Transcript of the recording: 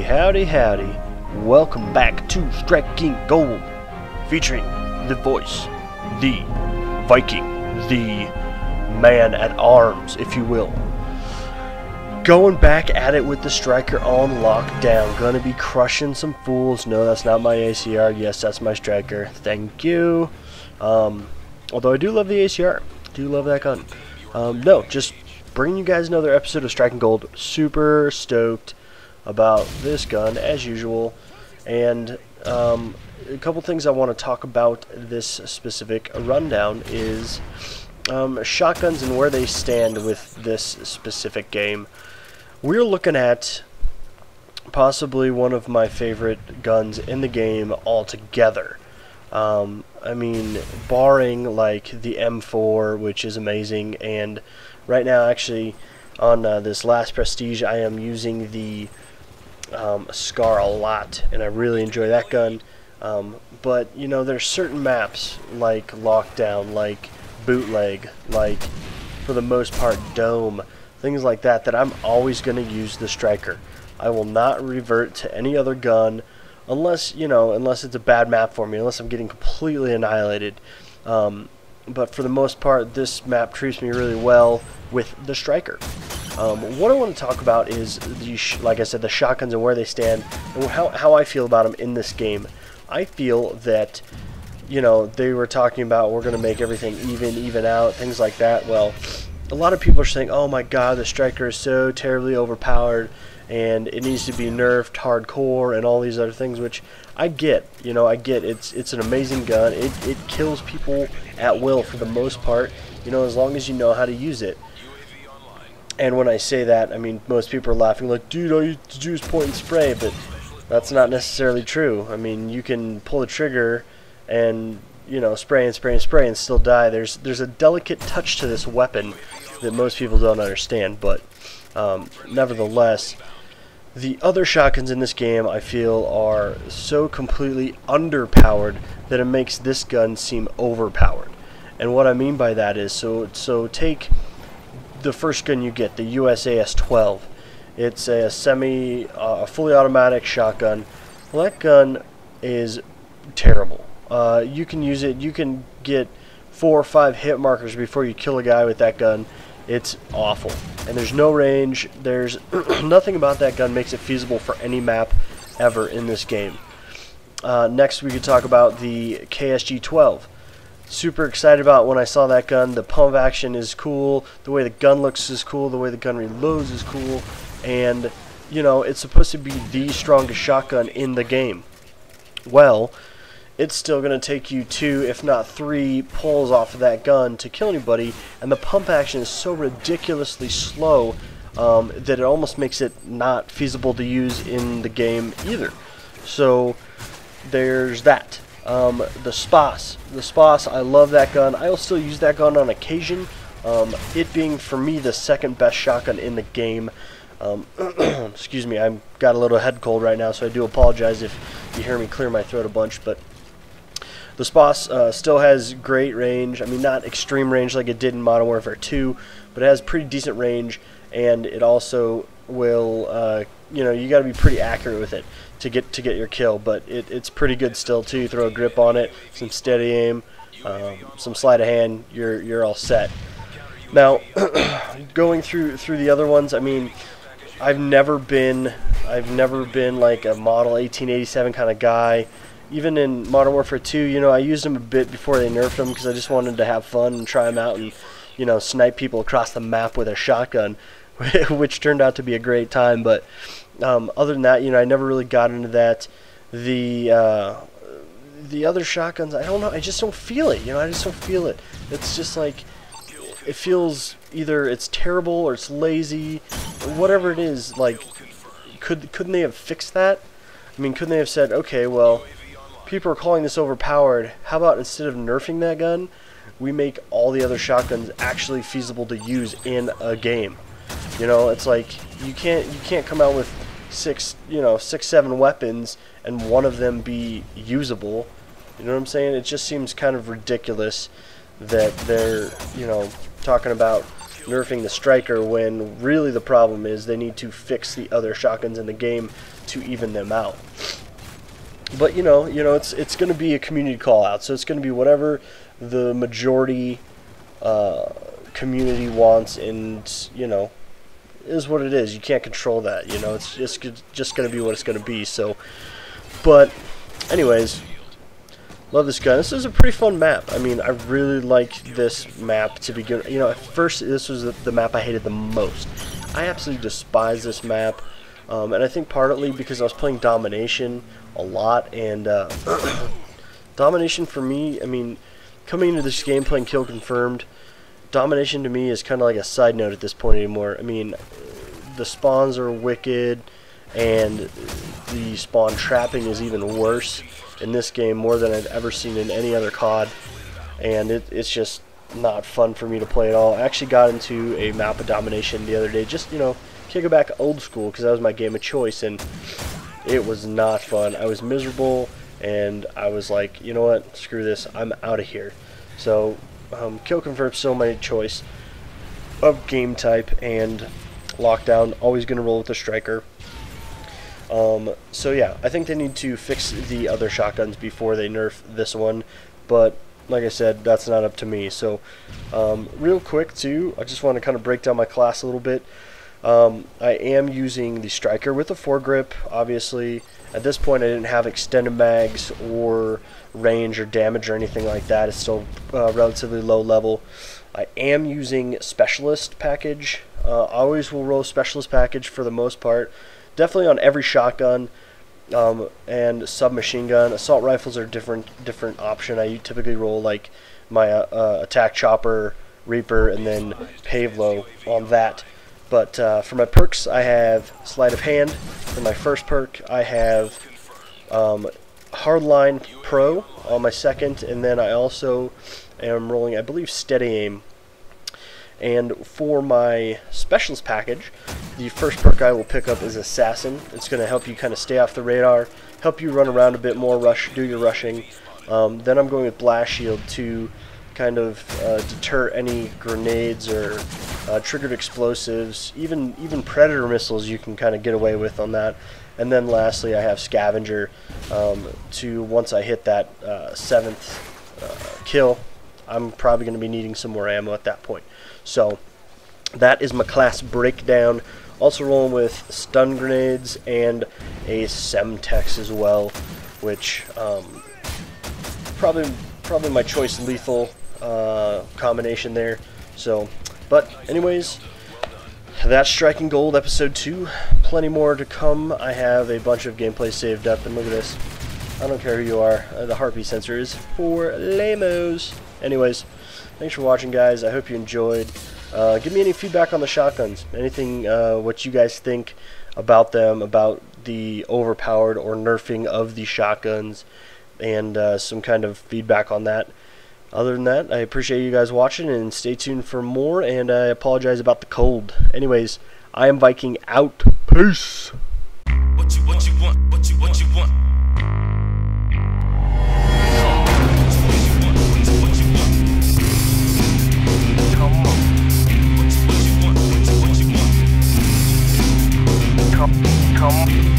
howdy, howdy. Welcome back to Striking Gold, featuring the voice, the Viking, the man at arms, if you will. Going back at it with the Striker on lockdown. Gonna be crushing some fools. No, that's not my ACR. Yes, that's my Striker. Thank you. Although I do love the ACR. Do love that gun. No, just bringing you guys another episode of Striking Gold. Super stoked about this gun as usual, and a couple things I want to talk about this specific rundown is shotguns and where they stand with this specific game. We're looking at possibly one of my favorite guns in the game altogether. I mean, barring like the M4, which is amazing, and right now actually on this last Prestige I am using the Scar a lot, and I really enjoy that gun. But you know, there's certain maps like Lockdown, like Bootleg, like for the most part Dome, things like that, that I'm always going to use the Striker. I will not revert to any other gun unless, you know, unless it's a bad map for me, unless I'm getting completely annihilated. But for the most part, this map treats me really well with the Striker. What I want to talk about is, like I said, the shotguns and where they stand, and how I feel about them in this game. I feel that, you know, they were talking about we're going to make everything even out, things like that. Well, a lot of people are saying, oh my god, the Striker is so terribly overpowered, and it needs to be nerfed hardcore, and all these other things, which I get. You know, I get it's an amazing gun. It kills people at will for the most part, you know, as long as you know how to use it. And when I say that, I mean, most people are laughing like, dude, all you have to do is point and spray, but that's not necessarily true. I mean, you can pull the trigger and, you know, spray and spray and spray and still die. There's a delicate touch to this weapon that most people don't understand, but nevertheless, the other shotguns in this game I feel are so completely underpowered that it makes this gun seem overpowered. And what I mean by that is, so take the first gun you get, the USAS-12. It's a fully automatic shotgun. Well, that gun is terrible. You can use it, you can get 4 or 5 hit markers before you kill a guy with that gun. It's awful. And there's no range. There's nothing about that gun makes it feasible for any map ever in this game. Next we could talk about the KSG-12. Super excited about when I saw that gun. The pump action is cool, the way the gun looks is cool, the way the gun reloads is cool, and you know, it's supposed to be the strongest shotgun in the game. Well, it's still going to take you 2, if not 3 pulls off of that gun to kill anybody, and the pump action is so ridiculously slow that it almost makes it not feasible to use in the game either. So there's that. The SPAS, I love that gun. I'll still use that gun on occasion, it being for me the second best shotgun in the game. Excuse me, I've got a little head cold right now, so I do apologize if you hear me clear my throat a bunch, but the SPAS still has great range. I mean, not extreme range like it did in Modern Warfare 2, but it has pretty decent range, and it also will, you know, you got to be pretty accurate with it to get your kill, but it's pretty good still too. You throw a grip on it, some steady aim, some sleight of hand, you're all set. Now, going through the other ones, I mean, I've never been like a model 1887 kind of guy. Even in Modern Warfare 2, you know, I used them a bit before they nerfed them because I just wanted to have fun and try them out and, you know, snipe people across the map with a shotgun, which turned out to be a great time. But other than that, you know, I never really got into that. The other shotguns, I don't know, I just don't feel it. You know, I just don't feel it. It's just like, it feels either it's terrible or it's lazy, whatever it is. Like, couldn't they have fixed that? I mean, couldn't they have said, okay, well, people are calling this overpowered. How about instead of nerfing that gun, we make all the other shotguns actually feasible to use in a game? You know, it's like you can't come out with 6-7 weapons and one of them be usable. You know what I'm saying? It just seems kind of ridiculous that they're, you know, talking about nerfing the Striker when really the problem is they need to fix the other shotguns in the game to even them out. But you know, it's going to be a community call out, so it's going to be whatever the majority community wants, and you know, is what it is. You can't control that. You know, it's just going to be what it's going to be. So, but anyways, love this gun. This is a pretty fun map. I mean, I really like this map to begin. You know, at first this was the map I hated the most. I absolutely despise this map, and I think partly because I was playing Domination a lot, and Domination for me, I mean, coming into this game playing Kill Confirmed, Domination to me is kind of like a side note at this point anymore. I mean, the spawns are wicked, and the spawn trapping is even worse in this game, more than I've ever seen in any other COD, and it's just not fun for me to play at all. I actually got into a map of Domination the other day, just, you know, kick it back old school, because that was my game of choice, and it was not fun. I was miserable, and I was like, you know what, screw this, I'm out of here. So, Kill Confirm's still my choice of game type, and Lockdown, always going to roll with the Striker. So yeah, I think they need to fix the other shotguns before they nerf this one, but like I said, that's not up to me. So, real quick too, I just want to kind of break down my class a little bit. I am using the Striker with a foregrip, obviously. At this point I didn't have extended mags or range or damage or anything like that. It's still relatively low level. I am using Specialist package. I always will roll Specialist package for the most part. Definitely on every shotgun and submachine gun. Assault rifles are different option. I typically roll like my attack chopper, Reaper, and then Pavlo on that. But for my perks, I have Sleight of Hand. For my first perk, I have Hardline Pro on my second, and then I also am rolling, I believe, Steady Aim. And for my Specialist package, the first perk I will pick up is Assassin. It's going to help you kind of stay off the radar, help you run around a bit more, do your rushing. Then I'm going with Blast Shield to kind of deter any grenades or triggered explosives, even Predator missiles you can kind of get away with on that. And then lastly, I have Scavenger to, once I hit that 7th kill, I'm probably going to be needing some more ammo at that point. So that is my class breakdown. Also rolling with stun grenades and a Semtex as well, which probably my choice lethal combination there. So, but anyways, that's Striking Gold episode 2. Plenty more to come. I have a bunch of gameplay saved up, and look at this. I don't care who you are. The heartbeat sensor is for lamos. Anyways, thanks for watching, guys. I hope you enjoyed. Give me any feedback on the shotguns. Anything, what you guys think about them, about the overpowered or nerfing of the shotguns, and some kind of feedback on that. Other than that, I appreciate you guys watching, and stay tuned for more, and I apologize about the cold. Anyways, I am Viking out. Peace. What you want? What you want? Come